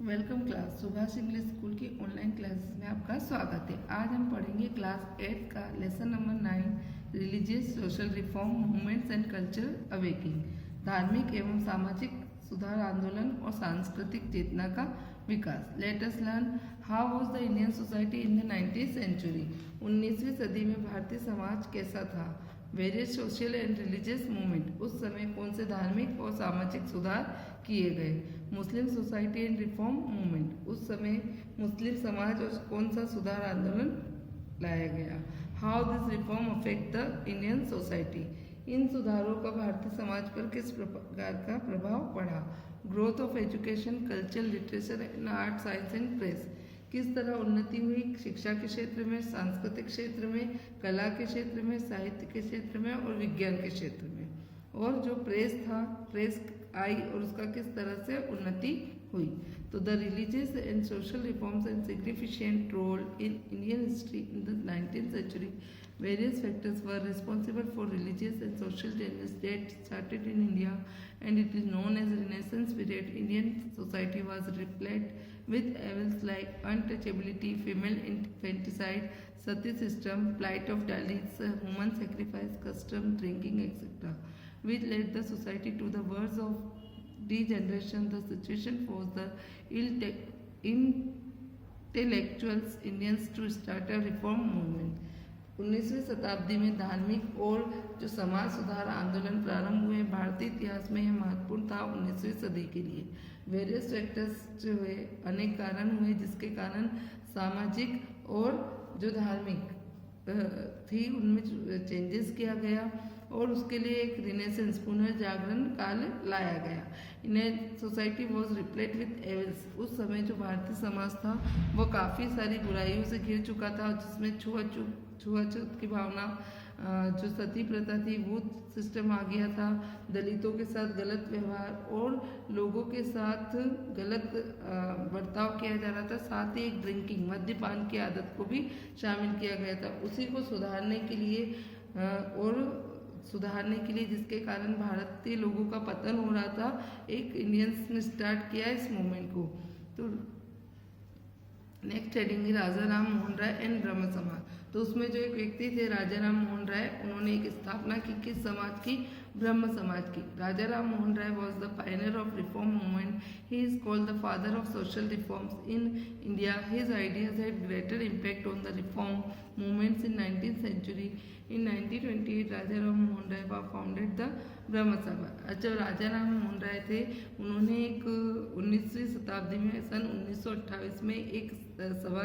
Welcome class Subhash English school की online classes में आपका स्वागत है। आज हम पढ़ेंगे क्लास 8 का lesson number 9 religious social reform movements and culture awakening, धार्मिक एवं सामाजिक सुधार आंदोलन और सांस्कृतिक चेतना का विकास। Let us learn how was the Indian society in the 19th century. 19वीं सदी में भारतीय समाज कैसा था। Various social and religious movement, उस समय कौन से धार्मिक और सामाजिक सुधार किए गए। मुस्लिम सोसाइटी एंड रिफॉर्म मूवमेंट, उस समय मुस्लिम समाज और कौन सा सुधार आंदोलन लाया गया। How this reform affect the Indian society, इन सुधारों का भारतीय समाज पर किस प्रकार का प्रभाव पड़ा। Growth of education, culture, literature and art, science and press, किस तरह उन्नति हुई शिक्षा के क्षेत्र में, सांस्कृतिक क्षेत्र में, कला के क्षेत्र में, साहित्य के क्षेत्र में और विज्ञान के क्षेत्र में। और जो प्रेस था, प्रेस आई और उसका किस तरह से उन्नति हुई। तो the religious and social reforms and significant role in Indian history in the 19th century. Various factors were responsible for religious and social changes that started in India, and it is known as Renaissance period. Indian society was replete with evils like untouchability, female infanticide, sati system, plight of Dalits, human sacrifice, custom, drinking, etc., which led the society to the verge of degeneration. The situation forced the intellectuals Indians to start a reform movement. 19वीं शताब्दी में धार्मिक और जो समाज सुधार आंदोलन प्रारंभ हुए, भारतीय इतिहास में यह महत्वपूर्ण था 19वीं सदी के लिए। वेरियस फैक्टर्स जो हुए, अनेक कारण हुए जिसके कारण सामाजिक और जो धार्मिक थी उनमें चेंजेस किया गया और उसके लिए एक रिनेसेंस, पुनर्जागरण काल लाया गया। In society was repellent with evils, उस समय जो भारतीय समाज था वो काफ़ी सारी बुराइयों से घिर चुका था, जिसमें छुआछूत की भावना, जो सती प्रथा थी वो सिस्टम आ गया था, दलितों के साथ गलत व्यवहार और लोगों के साथ गलत बर्ताव किया जा रहा था। साथ ही एक ड्रिंकिंग, मद्यपान की आदत को भी शामिल किया गया था। उसी को सुधारने के लिए जिसके कारण भारतीय लोगों का पतन हो रहा था, एक इंडियंस ने स्टार्ट किया इस मूवमेंट को। तो next heading Raja Ram Mohan Roy and Brahmo Samaj. तो उसमें जो एक व्यक्ति थे राजा राम मोहन राय, उन्होंने एक स्थापना की किस समाज की, ब्रह्म समाज की। Raja Ram Mohan Roy was the pioneer of reform movement. He is called the father of social reforms in India. His ideas had greater impact on the reform movements in 19th century. In 1928 Raja Ram Mohan Roy founded the Brahmo Sabha. जब राजा राम मोहन राय थे, उन्होंने एक 19वीं शताब्दी में सन 1928 में एक सभा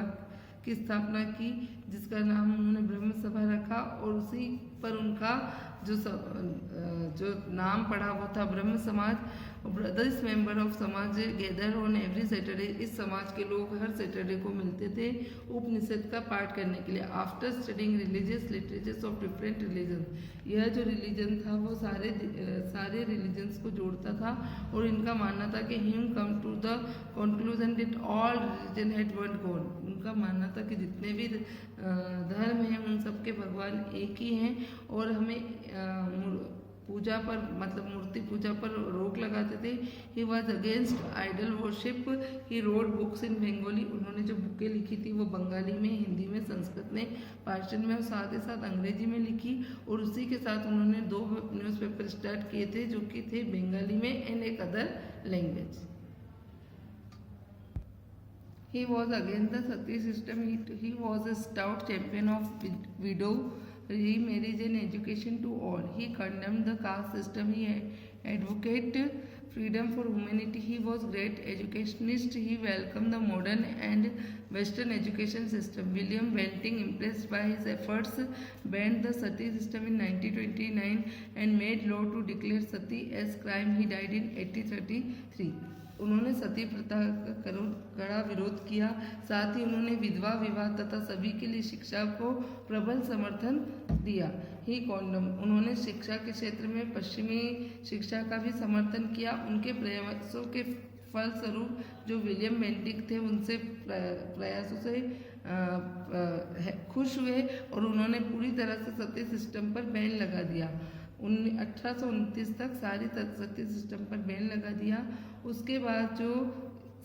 की स्थापना की जिसका नाम उन्होंने ब्रह्म सभा रखा और उसी पर उनका जो नाम पड़ा वो था ब्रह्म समाज। ब्रदर्स मेंबर ऑफ समाज गैदर ऑन एवरी सैटरडे, इस समाज के लोग हर सैटरडे को मिलते थे उपनिषद का पाठ करने के लिए। After studying religious literatures of different religion, यह जो रिलीजन था वो सारे रिलीजन्स को जोड़ता था और इनका मानना था कि him come to the conclusion that all religion had one God. उनका मानना था कि जितने भी धर्म हैं उन सबके भगवान एक ही हैं और हमें पूजा पर, मतलब मूर्ति पूजा पर रोक लगाते थे। He was against idol worship. He wrote books in Bengali, उन्होंने जो बुकें लिखी थी वो बंगाली में, हिंदी में, संस्कृत में, पार्शियन में और साथ ही साथ अंग्रेजी में लिखी। और उसी के साथ उन्होंने 2 न्यूज़पेपर स्टार्ट किए थे जो कि थे बंगाली में एंड एक other language. He was against the sati system. He was a stout champion of widow remarriage and education to all. He condemned the caste system. He advocated freedom for humanity. He was great educationist. He welcomed the modern and Western education system. William Bentinck, impressed by his efforts, banned the sati system in 1929 and made law to declare sati as crime. He died in 1833. उन्होंने सती प्रथा का कड़ा विरोध किया। साथ ही उन्होंने विधवा विवाह तथा सभी के लिए शिक्षा को प्रबल समर्थन दिया। ही कॉन्डम, उन्होंने शिक्षा के क्षेत्र में पश्चिमी शिक्षा का भी समर्थन किया। उनके प्रयासों के फलस्वरूप जो विलियम बेंटिक थे उनसे प्रयासों से खुश हुए और उन्होंने पूरी तरह से सती सिस्टम पर बैन लगा दिया। 1829 तक सारी सती सिस्टम पर बैन लगा दिया। उसके बाद जो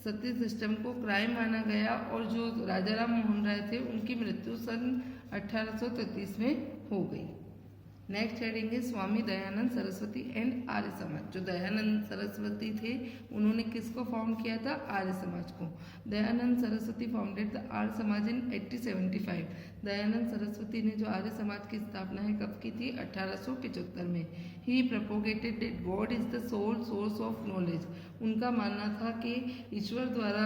सती सिस्टम को क्राइम माना गया और जो राजा राम मोहन राय थे उनकी मृत्यु सन 1833 में हो गई। नेक्स्ट हेडिंग है स्वामी दयानंद सरस्वती एंड आर्य समाज। जो दयानंद सरस्वती थे उन्होंने किसको फाउंड किया था? आर्य समाज को। दयानंद सरस्वती फाउंडेड द आर्य समाज इन 1875। दयानंद सरस्वती ने जो आर्य समाज की स्थापना है कब की थी? 1875 में। He propagated that god is the sole source of knowledge. उनका मानना था कि ईश्वर द्वारा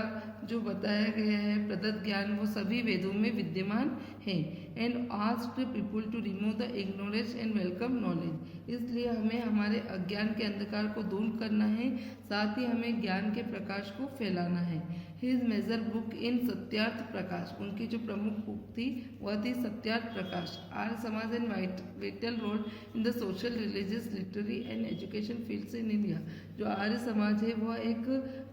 जो बताया गया है प्रदत्त ज्ञान वो सभी वेदों में विद्यमान है। And asked people to remove the ignorance and welcome knowledge. इसलिए हमें हमारे अज्ञान के अंधकार को दूर करना है, साथ ही हमें ज्ञान के प्रकाश को फैलाना है। His major book in Satyarth Prakash. उनकी जो प्रमुख बुक थी वह थी Satyarth Prakash. Arya Samaj and vital role in the social, religious, literary and education fields in India. जो आर्य समाज है वह एक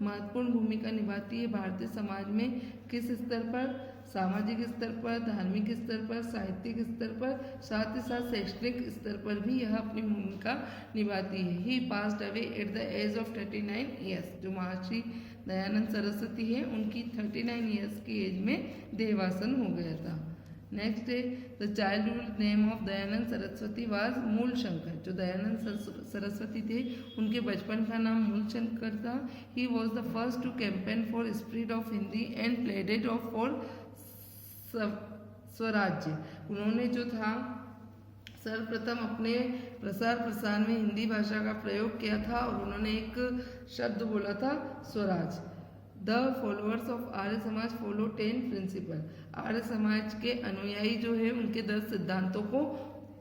महत्वपूर्ण भूमिका निभाती है भारतीय समाज में। किस स्तर पर? सामाजिक स्तर पर, धार्मिक स्तर पर, साहित्यिक स्तर पर, साथ ही साथ शैक्षणिक स्तर पर भी यह अपनी भूमिका निभाती है। He passed away at the age of 39 years. जो महर्षि दयानंद सरस्वती है उनकी 39 ईयर्स की एज में देहावसान हो गया था। नेक्स्ट है the childhood name of Dayanand Saraswati was मूल शंकर। जो दयानंद सरस्वती थे उनके बचपन का नाम मूल शंकर था। He was the first to campaign for spread of Hindi and pleaded of for Swarajya. उन्होंने जो था सर्वप्रथम अपने प्रसार प्रसार में हिंदी भाषा का प्रयोग किया था और उन्होंने एक शब्द बोला था Swaraj. The followers of Arya Samaj follow 10 principal. Arya Samaj के अनुयायी जो है उनके 10 सिद्धांतों को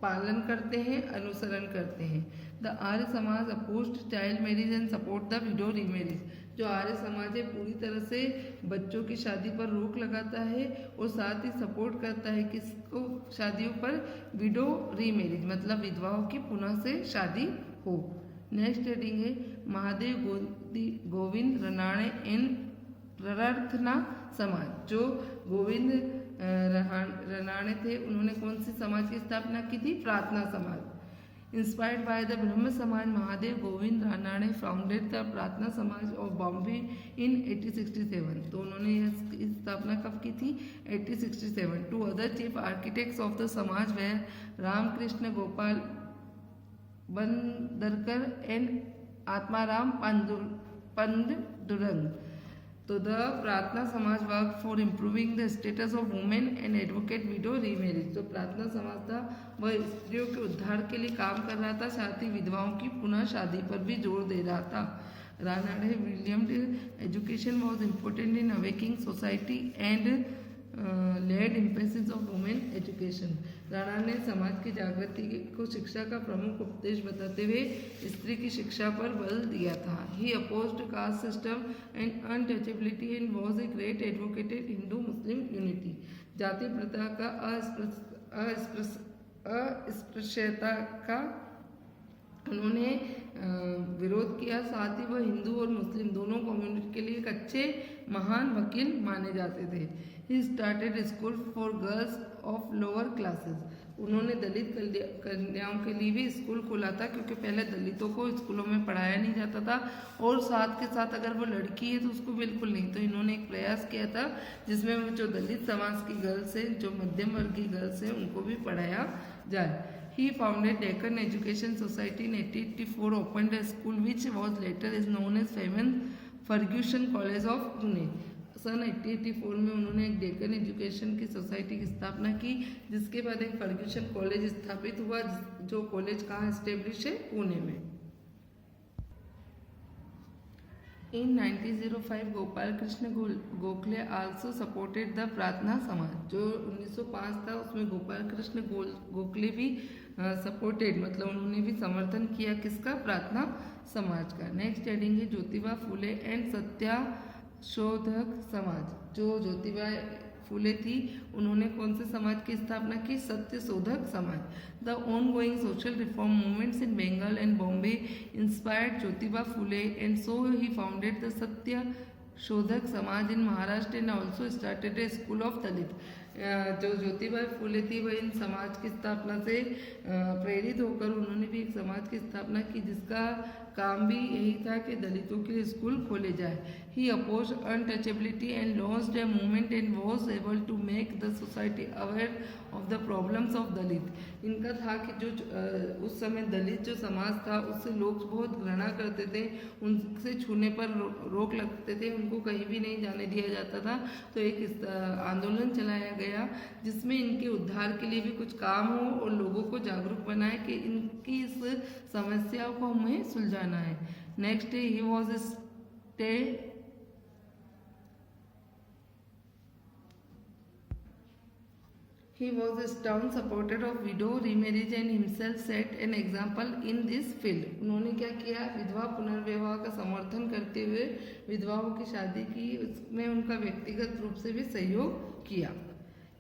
पालन करते हैं, अनुसरण करते हैं। The Arya Samaj opposed child marriage and support the widow remarriage. जो आर्य समाज है पूरी तरह से बच्चों की शादी पर रोक लगाता है और साथ ही सपोर्ट करता है किसको? शादियों पर विडो रीमैरिज, मतलब विधवाओं की पुनः से शादी हो। नेक्स्ट हेडिंग है महादेव गोविंद रनाणे एंड प्रार्थना समाज। जो गोविंद रनाणे थे उन्होंने कौन सी समाज की स्थापना की थी? प्रार्थना समाज। इंस्पायर्ड बाय द ब्रह्म समाज, महादेव गोविंद रानाड़े फाउंडेड द प्रार्थना समाज ऑफ बॉम्बे इन 1867। तो उन्होंने यह स्थापना कब की थी? 1867। Two other chief architects of the Samaj were Ramakrishna Gopal Bhandarkar and Atmaram Pandurang. तो the Prarthana Samaj work for improving the status of women and advocate widow remarriage. जो प्रार्थना समाज था वह स्त्रियों के उद्धार के लिए काम कर रहा था, साथ ही विधवाओं की पुनः शादी पर भी जोर दे रहा था। Ranade William education was important in awakening society and laid emphasis of women education. Rana ने समाज की जागृति को शिक्षा का प्रमुख उपदेश बताते हुए स्त्री की शिक्षा पर बल दिया था। He opposed caste system and untouchability and was a great advocated Hindu Muslim unity. जाति प्रथा का अस्पृश्यता का उन्होंने विरोध किया, साथ ही वह हिंदू और मुस्लिम दोनों कम्युनिटी के लिए एक अच्छे महान वकील माने जाते थे। He started school for girls of lower classes. उन्होंने दलित कन्याओं के लिए भी स्कूल खोला था, क्योंकि पहले दलितों को स्कूलों में पढ़ाया नहीं जाता था और साथ के साथ अगर वो लड़की है तो उसको बिल्कुल नहीं। तो इन्होंने एक प्रयास किया था जिसमें वो जो दलित समाज की गर्ल्स हैं, जो मध्यम वर्ग की गर्ल्स हैं, उनको भी पढ़ाया जाए। He founded Deccan Education Society in 1884, opened a school which was later is known as famous Fergusson College of Pune। सन 1884 में उन्होंने एक डेक्कन एजुकेशन की सोसाइटी की स्थापना की, जिसके बाद एक फर्ग्यूसन कॉलेज स्थापित हुआ, जो कॉलेज कहाँ एस्टेब्लिश है? पुणे में। इन 1905 Gopal Krishna Gokhale also supported the Prarthana समाज। जो 1905 था उसमें गोपाल कृष्ण गोखले भी सपोर्टेड, मतलब उन्होंने भी समर्थन किया किसका? प्रार्थना समाज का। नेक्स्ट हेडिंग है ज्योतिबा फुले एंड सत्याशोधक समाज। जो ज्योतिबा फुले थी उन्होंने कौन से समाज की स्थापना की? Satyashodhak Samaj. The ongoing social reform movements in Bengal and Bombay inspired Jyotiba Phule and so he founded the Satyashodhak Samaj in Maharashtra and also started a school of Dalit. जो ज्योतिबा फुले थी वह इन समाज की स्थापना से प्रेरित होकर उन्होंने भी एक समाज की स्थापना की जिसका काम भी यही था कि दलितों के लिए स्कूल खोले जाए। He oppose untouchability and launched a movement and was able to make the society aware of the problems of Dalit. इनका था कि जो उस समय दलित जो समाज था उससे लोग बहुत घृणा करते थे, उनसे छूने पर रोक लगते थे, उनको कहीं भी नहीं जाने दिया जाता था। तो एक आंदोलन चलाया गया जिसमें इनके उद्धार के लिए भी कुछ काम हो और लोगों को जागरूक बनाए कि इनकी इस समस्याओं को हमें सुलझाना है। Next he was stay He was a staunch supporter of widow remarriage and himself set an example in this field. उन्होंने क्या किया, विधवा पुनर्विवाह का समर्थन करते हुए विधवाओं की शादी की, उसमें उनका व्यक्तिगत रूप से भी सहयोग किया।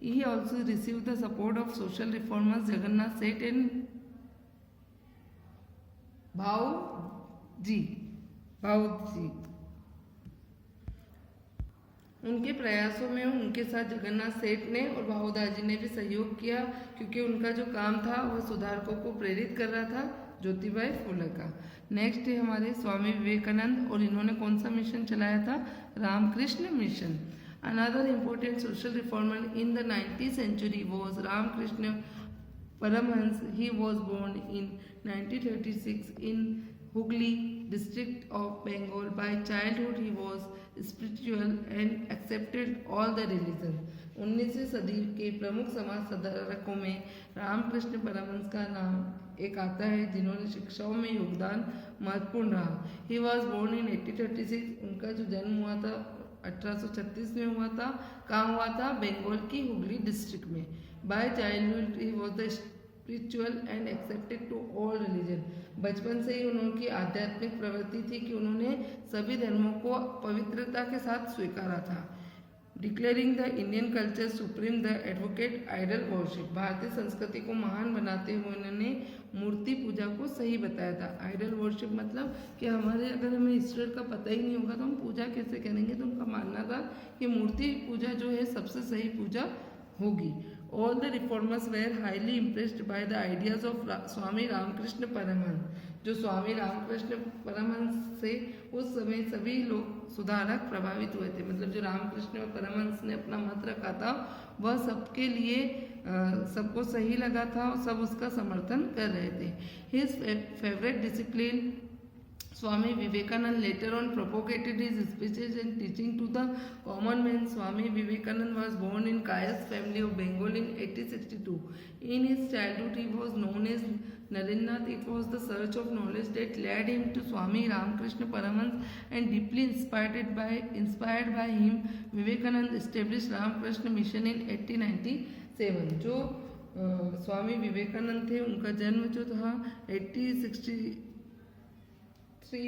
He also received the support of social reformers Jagannath Seth and भाऊजी। उनके प्रयासों में उनके साथ जगन्नाथ सेठ ने और भाऊदाजी ने भी सहयोग किया, क्योंकि उनका जो काम था वह सुधारकों को प्रेरित कर रहा था, ज्योतिबाई फुले का। नेक्स्ट है हमारे स्वामी विवेकानंद, और इन्होंने कौन सा मिशन चलाया था, Ramakrishna Mission. Another important social reformer in the 19th century was Ramakrishna Paramhansa. He was born in 1936 in Hooghly district of Bengal. By childhood he was spiritual and accepted all the religion. 19वीं सदी के प्रमुख समाज सुधारकों में रामकृष्ण परमहंस का नाम एक आता है, जिन्होंने शिक्षाओं में योगदान महत्वपूर्ण रहा। He was born in 1836। उनका जो जन्म हुआ था 1836 में हुआ था। कहाँ हुआ था, बंगाल की हुगली डिस्ट्रिक्ट में। By childhood he was the spiritual and accepted to all religion. बचपन से ही उनकी आध्यात्मिक प्रवृत्ति थी कि उन्होंने सभी धर्मों को पवित्रता के साथ स्वीकारा था। Declaring the Indian culture supreme, the advocate idol worship. भारतीय संस्कृति को महान बनाते हुए उन्होंने मूर्ति पूजा को सही बताया था। आइडल वर्शिप मतलब कि अगर हमें ईश्वर का पता ही नहीं होगा तो हम पूजा कैसे करेंगे। तो उनका मानना था कि मूर्ति पूजा जो है सबसे सही पूजा होगी। All the reformers were highly impressed by the ideas of Swami Ramakrishna Paramhans. जो स्वामी रामकृष्ण परमहंस से उस समय सभी लोग सुधारक प्रभावित हुए थे। मतलब जो रामकृष्ण परमहंस ने अपना मत रखा था वह सबके लिए सबको सही लगा था और सब उसका समर्थन कर रहे थे। His favorite discipline Swami Vivekananda later on propagated his speeches and teaching to the common man. Swami Vivekananda was born in Kayas family of Bengal in 1862. In his childhood, he was known as Narendranath. It was the search of knowledge that led him to Swami Ramakrishna Paramahansa, and deeply inspired by him, Vivekananda established Ramakrishna Mission in 1897. जो स्वामी विवेकानंद थे उनका जन्म जो था 1863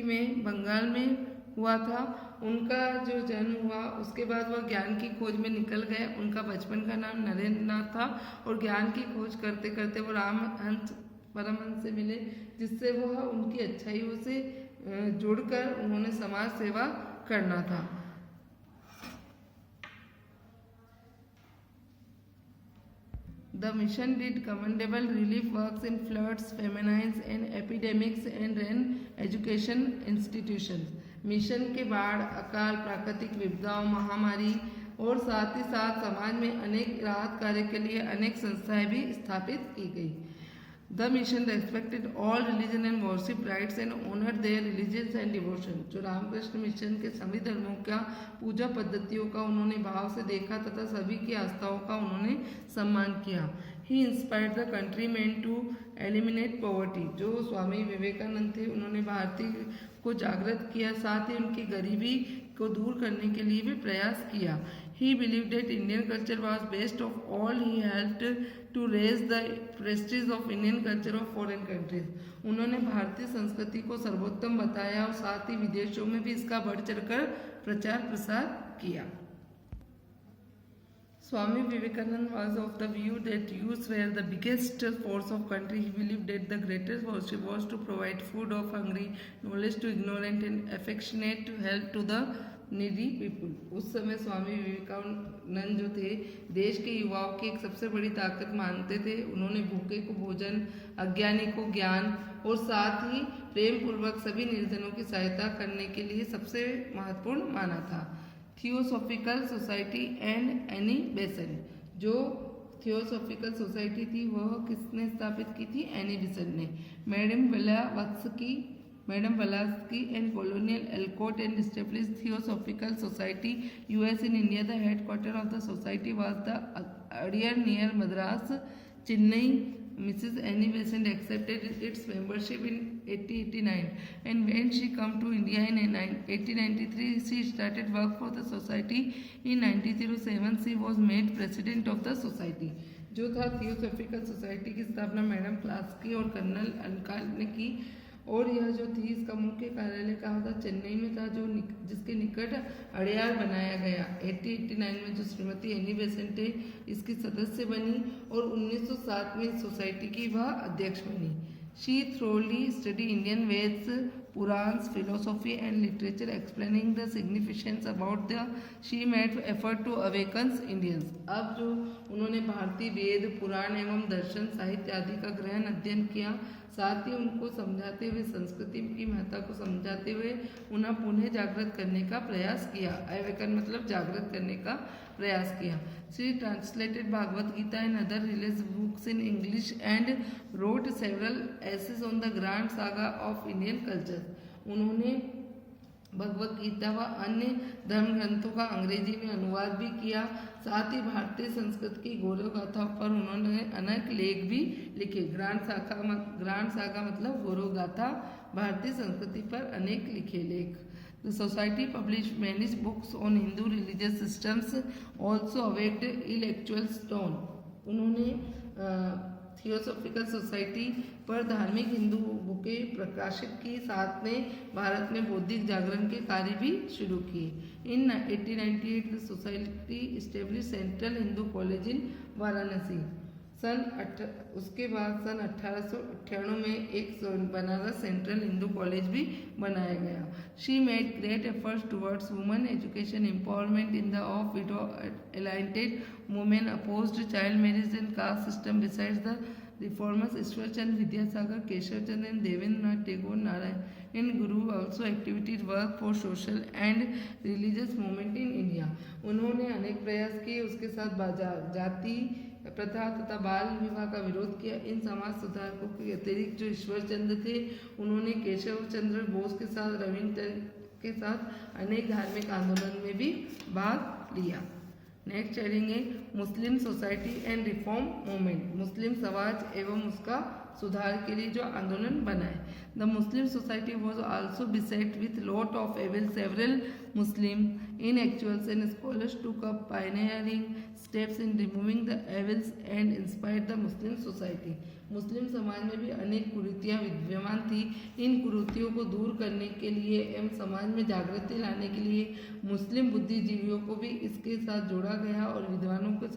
में बंगाल में हुआ था। उनका जो जन्म हुआ उसके बाद वह ज्ञान की खोज में निकल गए। उनका बचपन का नाम नरेंद्रनाथ था और ज्ञान की खोज करते करते वो रामहंस परमहंस से मिले, जिससे वह उनकी अच्छाइयों से जुड़कर उन्होंने समाज सेवा करना था। The mission did commendable relief works in floods, famines and epidemics and ran education institutions. Mission के बाढ़, अकाल, प्राकृतिक विपदाओं, महामारी और साथ ही साथ समाज में अनेक राहत कार्य के लिए अनेक संस्थाएं भी स्थापित की गई। The mission respected all religion and worship rights and honored their religions and devotion. जो रामकृष्ण मिशन के सभी धर्मों का पूजा पद्धतियों का उन्होंने भाव से देखा तथा सभी की आस्थाओं का उन्होंने सम्मान किया। He inspired the countrymen to eliminate poverty. जो स्वामी विवेकानंद थे उन्होंने भारतीय को जागृत किया, साथ ही उनकी गरीबी को दूर करने के लिए भी प्रयास किया। He believed that Indian culture was best of all. He helped to raise the prestige of Indian culture of foreign countries. उन्होंने भारतीय संस्कृति को सर्वोत्तम बताया और साथ ही विदेशों में भी इसका बढ़ चढ़कर प्रचार प्रसार किया। Swami Vivekananda was of the view that youths were the biggest force of country. He believed that the greatest worship was to provide food of hungry, knowledge to ignorant, and affectionate help to the needy people. उस समय स्वामी विवेकानंद जो थे देश के युवाओं की एक सबसे बड़ी ताकत मानते थे। उन्होंने भूखे को भोजन, अज्ञानी को ज्ञान और साथ ही प्रेम पूर्वक सभी निर्धनों की सहायता करने के लिए सबसे महत्वपूर्ण माना था। थियोसॉफिकल सोसाइटी एंड एनी बेसन, जो थियोसॉफिकल सोसाइटी थी वह किसने स्थापित की थी? एनी बेसन ने। Madam Blavatsky and colonial Alcott and established Theosophical Society US in India. The headquarters of the society was the Adyar near Madras, Chennai. Mrs. Annie Besant accepted its membership in 1889, and when she came to India in 1893, she started work for the society. In 1907, she was made president of the society. जो था theosophical society की स्थापना madam Blavatsky और colonel अलकॉट ने की, और यह जो थी इसका मुख्य कार्यालय कहाँ था? चेन्नई में था, जो जिसके निकट अड़यार बनाया गया। 1889 में जो श्रीमती एनी बेसेंट है इसकी सदस्य बनी और 1907 में इस सोसाइटी की वह अध्यक्ष बनी। She thoroughly studied Indian Veds, Purans, philosophy and literature, explaining the significance about the. She made effort to awaken Indians. अब जो उन्होंने भारतीय वेद, पुराण एवं दर्शन, साहित्य आदि का गहन अध्ययन किया, साथ ही उनको समझाते हुए संस्कृति की महत्ता को समझाते हुए उन्हें पुनः जागृत करने का प्रयास किया। अवेकन मतलब जागृत करने का प्रयास किया। She translated Bhagavad Gita and other religious books in English and wrote several essays on the grand saga of Indian culture. उन्होंने भगवत गीता व अन्य धर्म ग्रंथों का अंग्रेजी में अनुवाद भी किया। साथ ही भारतीय संस्कृति की गौरव गाथाओं पर उन्होंने अनेक लेख भी लिखे। ग्रांड सागा मतलब गौरव गाथा, भारतीय संस्कृति पर अनेक लिखे लेख। The society published many books on Hindu religious systems, also awaked intellectual stone. उन्होंने थियोसॉफिकल सोसाइटी पर धार्मिक हिंदू बुकें प्रकाशित की, साथ में भारत में बौद्धिक जागरण के कार्य भी शुरू किए। इन 1898 the society establish central Hindu college in Varanasi. उसके बाद सन 1898 में एक बनारस सेंट्रल हिंदू कॉलेज भी बनाया गया। She made great efforts towards women education empowerment in the of widow alighted women, opposed child marriage and caste system. Besides the reformers Ishwar Chandra Vidyasagar, Keshav Chandra and Debendranath Tagore, Narayan Guru also activities work for social and religious movement in India. उन्होंने अनेक प्रयास किए, उसके साथ जाति प्रथा तथा बाल विवाह का विरोध किया। इन समाज सुधारकों के अतिरिक्त जो ईश्वर चंद्र थे उन्होंने केशव चंद्र बोस के साथ, रविंद्र के साथ अनेक धार्मिक आंदोलन में भी भाग लिया। नेक्स्ट चलेंगे मुस्लिम सोसाइटी एंड रिफॉर्म मूवमेंट। मुस्लिम समाज एवं उसका सुधार के लिए जो आंदोलन बनाए। The Muslim society was also beset with lot of evil. Several Muslim intellectuals and scholars took up pioneering steps in removing the evils and inspired the Muslim society. मुस्लिम समाज में भी अनेक कुरीतियाँ विद्यमान थी। इन कुरीतियों को दूर करने के लिए एवं समाज में जागृति लाने के लिए मुस्लिम बुद्धिजीवियों को भी इसके साथ जोड़ा गया और विद्वानों को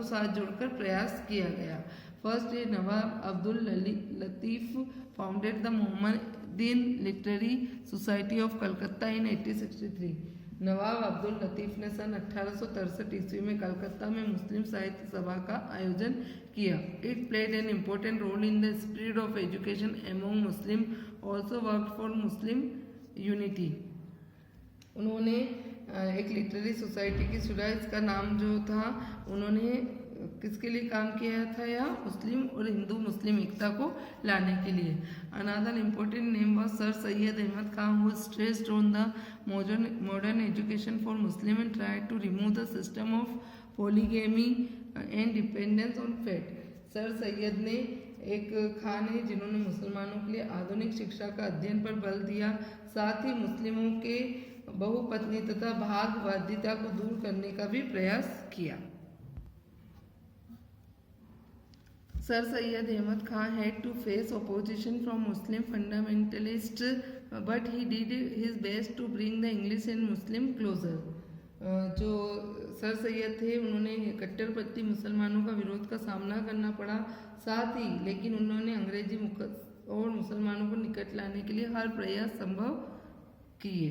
साथ जोड़कर प्रयास किया गया। First day Nawab Abdul Latif founded the Mohammedan literary society of Calcutta in 1863। Nawab Abdul Latif ने सन 1863 ईस्वी में कलकत्ता में मुस्लिम साहित्य सभा का आयोजन किया। It played an important role in the spread of education among Muslim, also work for Muslim unity. उन्होंने एक लिटरेरी सोसाइटी की शुरुआत, इसका नाम जो था उन्होंने किसके लिए काम किया था? या मुस्लिम और हिंदू मुस्लिम एकता को लाने के लिए। Another important name was Sir Syed Ahmed Khan, who stressed on the modern education for Muslim and tried to remove the system of polygamy and dependence on fate. Sir Syed ने एक खान है जिन्होंने मुसलमानों के लिए आधुनिक शिक्षा का अध्ययन पर बल दिया, साथ ही मुस्लिमों के बहुपत्नी तथा भागवादिता को दूर करने का भी प्रयास किया। Sir Syed Ahmad Khan had to face opposition from Muslim fundamentalists, but he did his best to bring the English and Muslim closer. जो सर सैयद थे उन्होंने कट्टरपंथी मुसलमानों का विरोध का सामना करना पड़ा, साथ ही लेकिन उन्होंने अंग्रेजी और मुसलमानों को निकट लाने के लिए हर प्रयास संभव किए।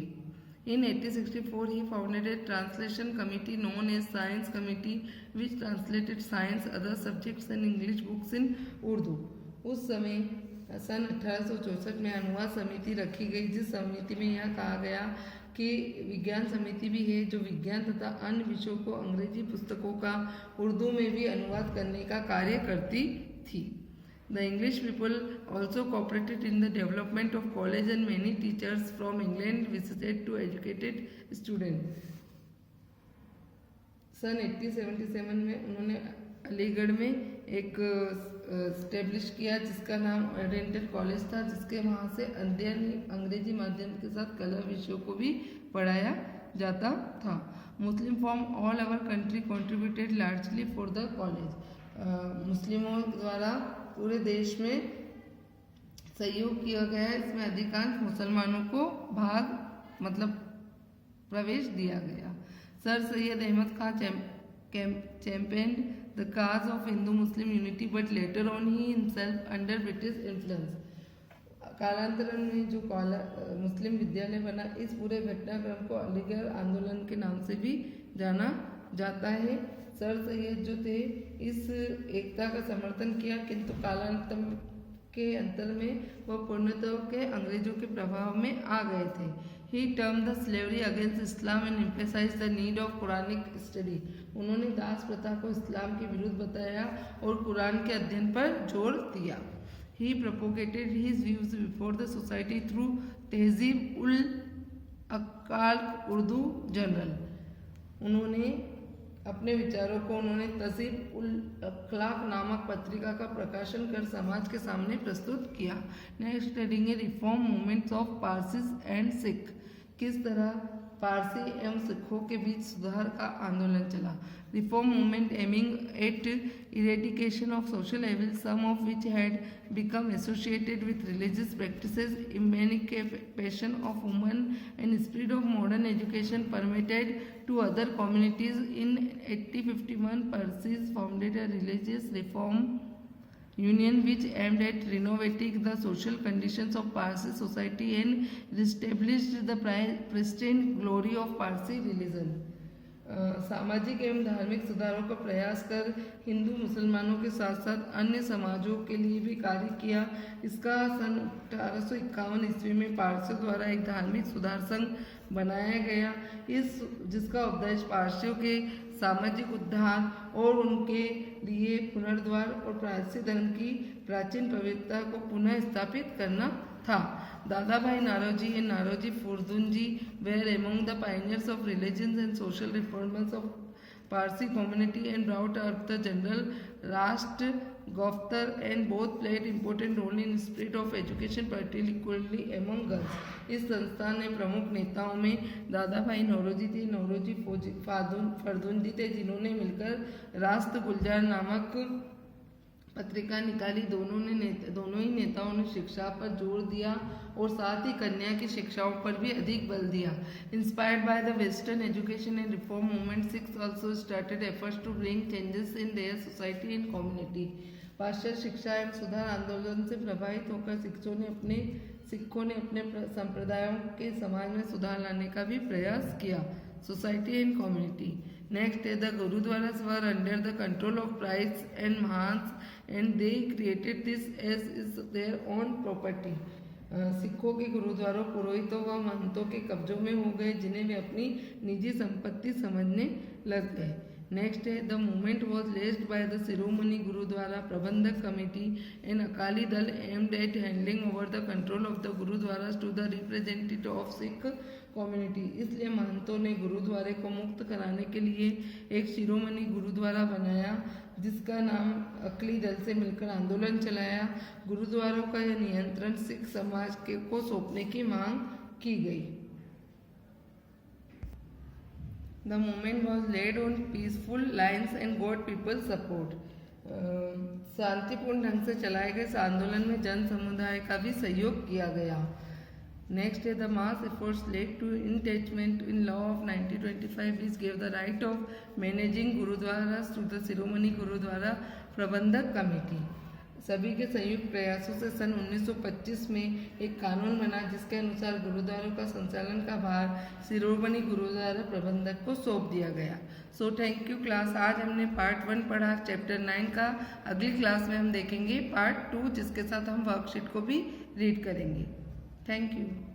In 1864, he founded a translation committee known as Science Committee, which translated science, other subjects and English books in Urdu. उस समय सन 1864 में अनुवाद समिति रखी गई, जिस समिति में यह कहा गया कि विज्ञान समिति भी है जो विज्ञान तथा अन्य विषयों को अंग्रेजी पुस्तकों का उर्दू में भी अनुवाद करने का कार्य करती थी. The English people also cooperated in the development of college and many teachers from England visited to educated students. सन 1877 में उन्होंने अलीगढ़ में एक स्टेब्लिश किया जिसका नाम ओरिएंटल कॉलेज था, जिसके वहाँ से अध्ययन अंग्रेजी माध्यम के साथ कला विषयों को भी पढ़ाया जाता था. मुस्लिम from all over country contributed largely for the college. मुस्लिमों द्वारा पूरे देश में सहयोग किया गया है. इसमें अधिकांश मुसलमानों को प्रवेश दिया गया. Sir Syed Ahmed Khan championed the cause of Hindu-Muslim unity, but later on he himself under British influence. कालांतरण में जो मुस्लिम विद्यालय बना, इस पूरे घटनाक्रम को अलीगढ़ आंदोलन के नाम से भी जाना जाता है. सर सैयद जो थे इस एकता का समर्थन किया, किंतु कालांतर के अंतर में वह पूर्णतः के अंग्रेजों के प्रभाव में आ गए थे. He termed the slavery against Islam and emphasized the need of Quranic study. उन्होंने दास प्रथा को इस्लाम के विरुद्ध बताया और कुरान के अध्ययन पर जोर दिया. He propagated his views before the society through तहजीब उल अक्लाक उर्दू जर्नल. उन्होंने अपने विचारों को तहजीब उल अक्लाक नामक पत्रिका का प्रकाशन कर समाज के सामने प्रस्तुत किया. Next studying reform movements of Parsis and Sikh. किस तरह पारसी एवं सिखों के बीच सुधार का आंदोलन चला. Reform movement aiming at eradication of social evil, some of which had become associated with religious practices, emancipation of women and spread of modern education permitted to other communities. In 1851, Parsis founded a religious reform union which aimed at renovating the social conditions of Parsi society and reestablished the pristine glory of Parsi religion. सामाजिक एवं धार्मिक सुधारों का प्रयास कर हिंदू मुसलमानों के साथ साथ अन्य समाजों के लिए भी कार्य किया. इसका सन 1851 ईस्वी में पारसियों द्वारा एक धार्मिक सुधार संघ बनाया गया, जिसका उद्देश्य पारसियों के सामाजिक उद्धार और उनके लिए पुनर्द्वार और पारसी धर्म की प्राचीन पवित्रता को पुनः स्थापित करना था. दादा भाई Naoroji and Naroji Furdunji were among the pioneers of religions and social reformers of Parsi community and brought up the general Rashtra Goftar, and both played important role in spirit of education, particularly among girls. इस संस्थान ने प्रमुख नेताओं में दादा भाई नौरोजी थे, नौरोजी फरदुंजी थे, जिन्होंने मिलकर राष्ट्र गुलजार नामक पत्रिका निकाली. दोनों ही नेताओं ने शिक्षा पर जोर दिया और साथ ही कन्या की शिक्षाओं पर भी अधिक बल दिया. Inspired by the western education and reform movement, Sikhs also started efforts to bring changes in their society and community. पाश्चात्य शिक्षा एवं सुधार आंदोलन से प्रभावित होकर सिखों ने अपने संप्रदायों के समाज में सुधार लाने का भी प्रयास किया. Society and community. नेक्स्ट है the gurdwaras were under the control of priests and mahants and they created this as is their own property. सिखों के गुरुद्वारों पुरोहितों व महंतों के कब्जों में हो गए, जिन्हें वे अपनी निजी संपत्ति समझने लग गए. नेक्स्ट है the movement was led by the Shiromani Gurdwara Prabandhak committee and Akali Dal aimed at handing over the control of the gurdwaras to the representative of Sikh community. इसलिए महंतों ने गुरुद्वारे को मुक्त कराने के लिए एक शिरोमणि गुरुद्वारा बनाया, जिसका नाम अकाली दल से मिलकर आंदोलन चलाया. गुरुद्वारों का यह नियंत्रण सिख समाज को सौंपने की मांग की गई. The movement was led on peaceful lines and got people's support. शांतिपूर्ण ढंग से चलाए गए इस आंदोलन में जन समुदाय का भी सहयोग किया गया. नेक्स्ट है the mass efforts led to enactment in law of 1925 which gave the right of managing gurdwara to the Shiromani Gurdwara Prabandhak committee. सभी के संयुक्त प्रयासों से सन 1925 में एक कानून बना जिसके अनुसार गुरुद्वारों का संचालन का भार शिरोमणि गुरुद्वारा प्रबंधक को सौंप दिया गया। So thank you class. आज हमने पार्ट 1 पढ़ा चैप्टर 9 का। अगली क्लास में हम देखेंगे पार्ट 2 जिसके साथ हम वर्कशीट को भी रीड करेंगे। Thank you.